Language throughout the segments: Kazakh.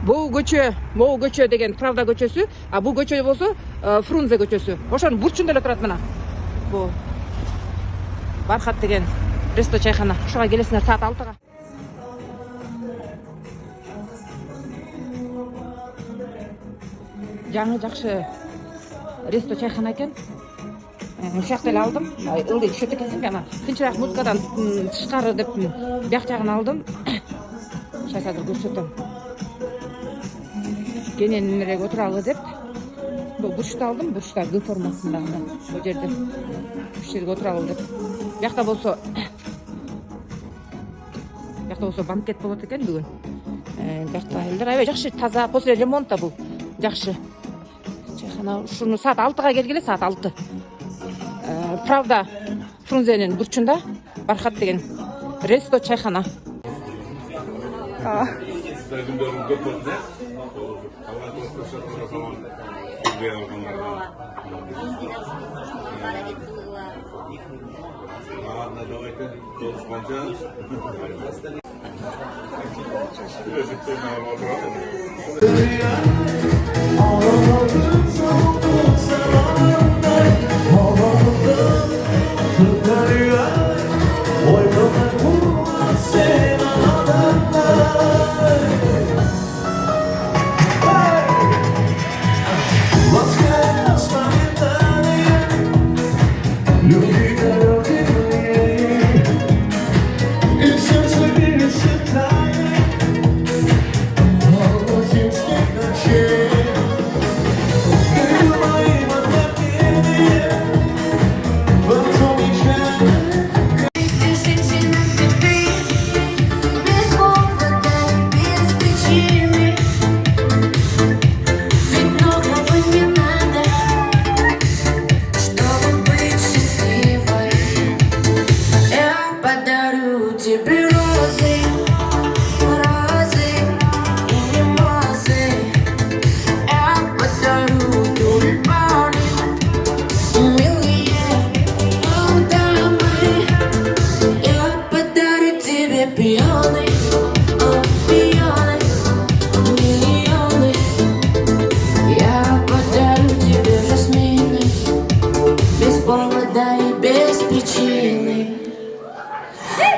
Могу көчө деген Правда көчөсү, а бул көчө болсо Фрунзе көчөсү. Ошонун бурчунда эле турат мына. Бул Бархат деген ресто чайхана. Ошого келесиңер саат 6-га. Жаңы жакшы ресто чайхана экен. Ушул жакта эле алдым. Ылдый түшөт экенсиң, ана тынчыраак музыкадан тышкары деп бияк жагын алдым. Ошо азыр көрсөтөм. Кенен немерге отуралы деп бул бурчту алдым, бурчта Г формасында мына бул жерде. Ушул жерге отуралы деп. Биякта болсо банкет болот экен бүгүн. Биякта элдер аябай жакшы, таза, после ремонта бул жакшы. Чайхана ушуну саат 6-га келгиле, саат 6. Правда Фрунзенин бурчунда Бархат деген ресто чайхана.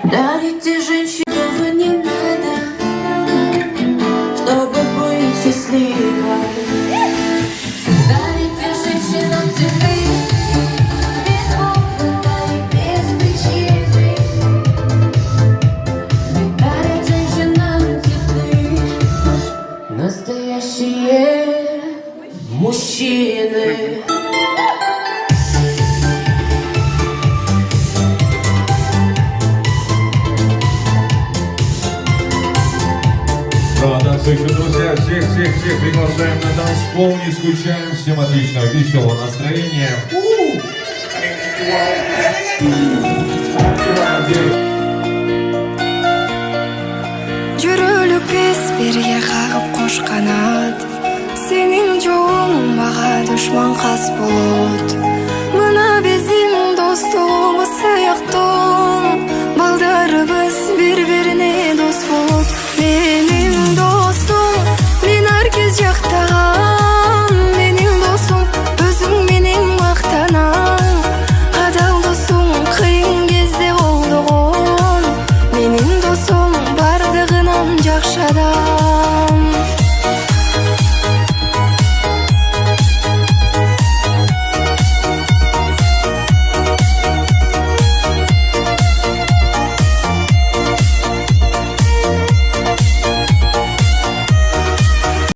Дарите женщинам не надо, чтобы быть счастливой. Дарите женщинам цветы без повода и без причины. Дарят женщинам цветы настоящие мужчины. Друзья, всех приглашаем на танцпол, не скучаем, всем отличного, веселого настроения. Жүрөлүк биз бирге кагып кош канат, сенин жолуң мага душман кас болот.